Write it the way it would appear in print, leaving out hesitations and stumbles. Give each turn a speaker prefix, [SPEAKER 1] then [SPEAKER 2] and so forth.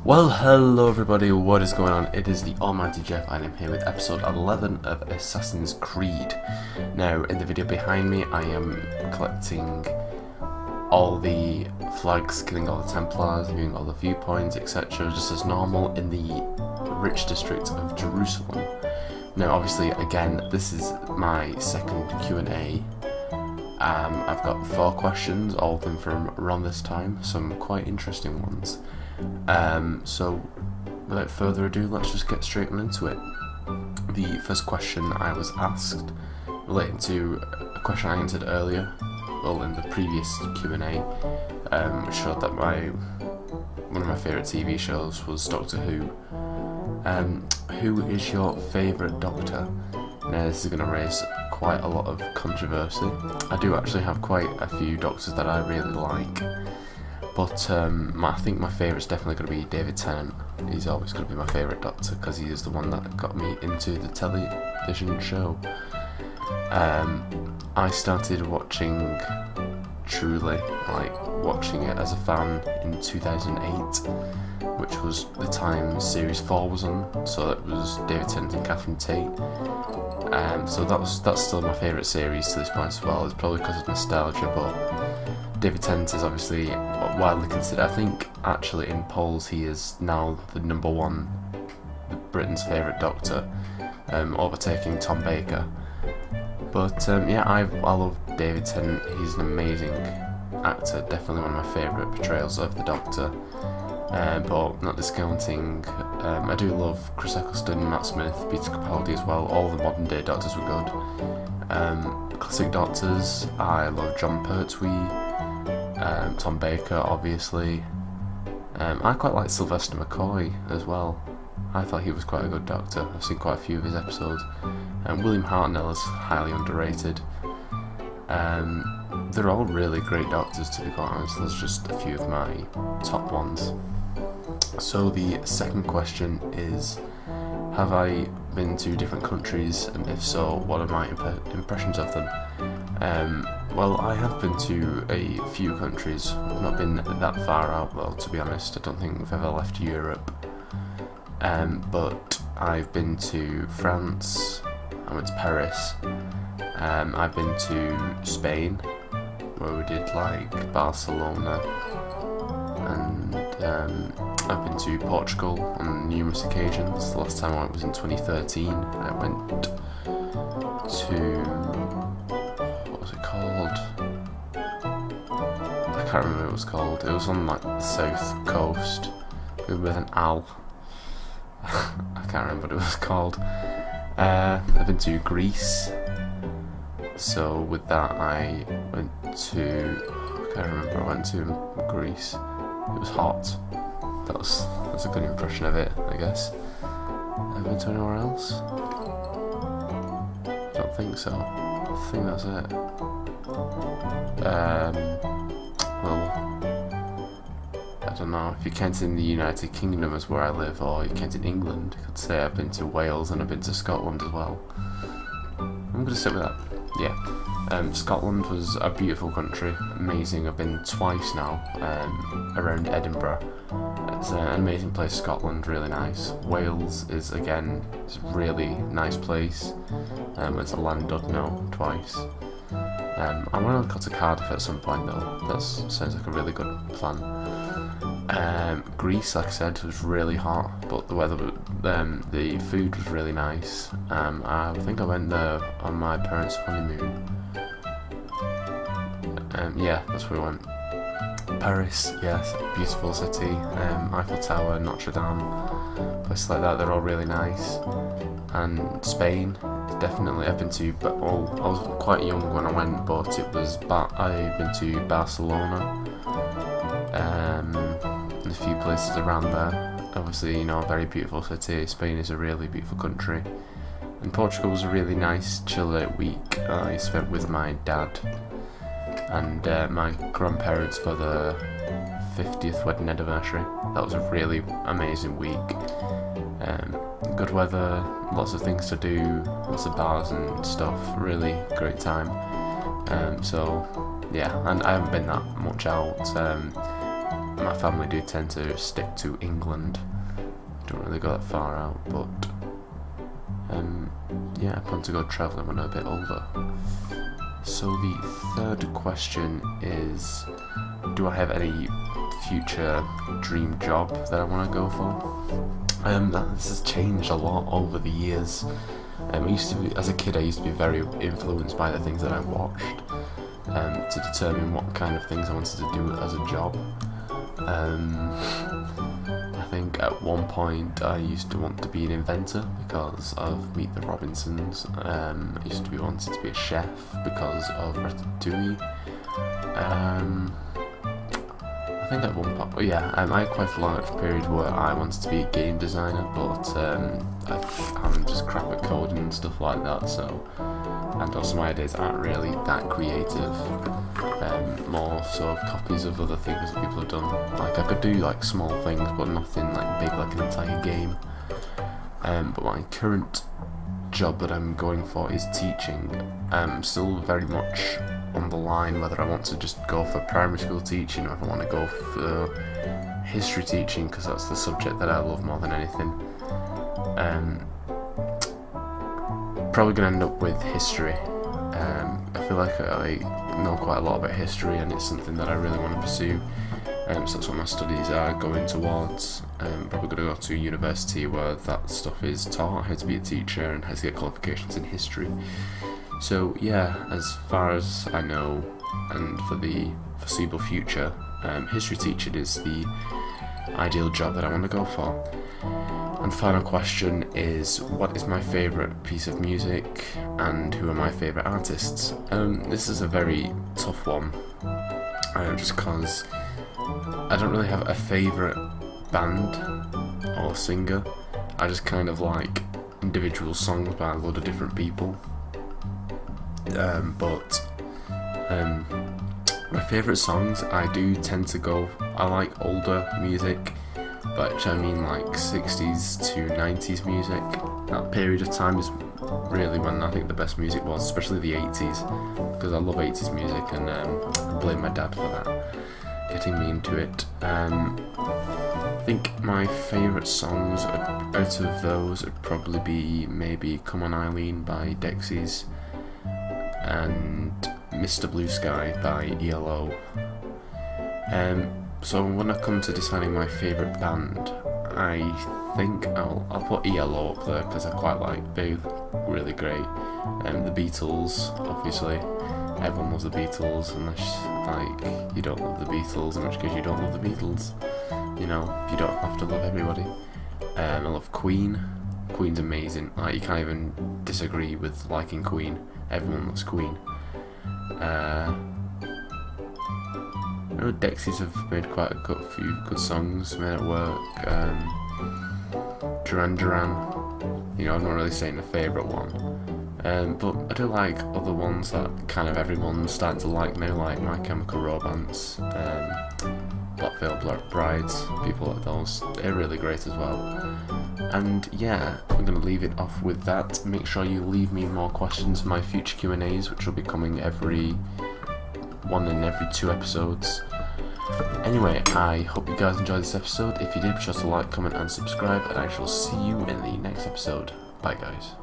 [SPEAKER 1] Well, hello everybody, what is going on? It is the almighty Geoff and I'm here with episode 11 of Assassin's Creed. Now, in the video behind me, I am collecting all the flags, killing all the Templars, viewing all the viewpoints, etc. just as normal in the rich district of Jerusalem. Now, obviously, again, this is my second Q&A. I've got 4 questions, all of them from around this time, some quite interesting ones. So without further ado, let's just get straight on into it. The first question I was asked, relating to a question I answered earlier, well, in the previous Q&A, showed that one of my favourite TV shows was Doctor Who. Who is your favourite Doctor? Now, this is going to raise quite a lot of controversy. I do actually have quite a few Doctors that I really like. But I think my favourite's definitely going to be David Tennant. He's always going to be my favourite Doctor because he is the one that got me into the television show. I started watching Truly, watching it as a fan in 2008, which was the time Series 4 was on, so that was David Tennant and Catherine Tate. So that's still my favourite series to this point as well. It's probably because of nostalgia, but David Tennant is obviously widely considered. I think actually in polls he is now the #1 Britain's favourite Doctor, overtaking Tom Baker. But yeah, I love David Tennant. He's an amazing actor, definitely one of my favourite portrayals of the Doctor. But not discounting, I do love Chris Eccleston, Matt Smith, Peter Capaldi as well. All the modern day Doctors were good. Classic Doctors, I love John Pertwee, Tom Baker obviously. I quite like Sylvester McCoy as well. I thought he was quite a good Doctor. I've seen quite a few of his episodes. William Hartnell is highly underrated. They're all really great Doctors, to be quite honest. There's just a few of my top ones. So the second question is, have I been to different countries, and if so, what are my impressions of them? Well, I have been to a few countries. I've not been that far out though, to be honest. I don't think we've ever left Europe. But I've been to France, I went to Paris, I've been to Spain, where we did Barcelona, and I've been to Portugal on numerous occasions. The last time I went was in 2013. I went to, what was it called? I can't remember what it was called. It was on the south coast with an Al. I can't remember what it was called. I've been to Greece. So with that I went to, I can't remember where I went to in Greece. It was hot. That's a good impression of it, I guess. Have I been to anywhere else? I don't think so. I think that's it. Well, I don't know. If you count in the United Kingdom as where I live, or you count in England, I could say I've been to Wales and I've been to Scotland as well. I'm gonna stick with that. Yeah. Scotland was a beautiful country, amazing. I've been twice now, around Edinburgh. It's an amazing place, Scotland, really nice. Wales is, again, it's a really nice place. It's a Llandudno twice. I want to go to Cardiff at some point though. That sounds like a really good plan. Greece, like I said, was really hot, but the weather, the food was really nice. I think I went there on my parents' honeymoon. Yeah, that's where we went. Paris, yes, beautiful city. Eiffel Tower, Notre Dame, places like that. They're all really nice. And Spain, definitely. I've been to, I was quite young when I went, but it was. I've been to Barcelona. And a few places around there. Obviously, a very beautiful city. Spain is a really beautiful country. And Portugal was a really nice, chilled out week. I spent with my dad and my grandparents for the 50th wedding anniversary. That was a really amazing week. Good weather, lots of things to do, lots of bars and stuff. Really great time. So yeah, and I haven't been that much out. my family do tend to stick to England. Don't really go that far out, but yeah, I plan to go travelling when I'm a bit older. So the third question is, do I have any future dream job that I want to go for? This has changed a lot over the years. As a kid, I used to be very influenced by the things that I watched to determine what kind of things I wanted to do as a job. I think at one point I used to want to be an inventor because of Meet the Robinsons. I used to be wanted to be a chef because of Ratatouille. I think at one point, yeah, I had quite a large period where I wanted to be a game designer, but I'm just crap at coding and stuff like that, so, and also my ideas aren't really that creative, more sort of copies of other things that people have done. Like, I could do like small things, but nothing like big, like an entire game. But my current job that I'm going for is teaching. I'm still very much on the line whether I want to just go for primary school teaching or if I want to go for history teaching, because that's the subject that I love more than anything. Probably going to end up with history. I feel like I know quite a lot about history and it's something that I really want to pursue. So that's what my studies are going towards. Probably going to go to university where that stuff is taught, how to be a teacher and how to get qualifications in history. So yeah, as far as I know, and for the foreseeable future, history teaching is the ideal job that I want to go for. And final question is, what is my favourite piece of music and who are my favourite artists? This is a very tough one, just because I don't really have a favourite band or singer. I just kind of like individual songs by a lot of different people. But my favourite songs, I do tend to go, I like older music, but I mean like 60s to 90s music. That period of time is really when I think the best music was, especially the 80s, because I love 80s music and I blame my dad for that, getting me into it. I think my favourite songs out of those would probably be maybe Come On Eileen by Dexys and Mr. Blue Sky by ELO. So when I come to deciding my favourite band, I think I'll put ELO up there because I quite like, they're really great. The Beatles, obviously, everyone loves the Beatles unless like you don't love the Beatles, in which case you don't love the Beatles. You know, you don't have to love everybody. I love Queen. Queen's amazing. Like, you can't even disagree with liking Queen. Everyone loves Queen. I know Dexys have made quite a few good songs, Men at Work, Duran Duran. You know, I'm not really saying a favourite one. But I do like other ones that kind of everyone's starting to like now, like My Chemical Romance, Black Veil Brides, people like those. They're really great as well. And yeah, I'm going to leave it off with that. Make sure you leave me more questions for my future Q&As, which will be coming every 1 in every 2 episodes. Anyway, I hope you guys enjoyed this episode. If you did, be sure to like, comment and subscribe, and I shall see you in the next episode. Bye guys.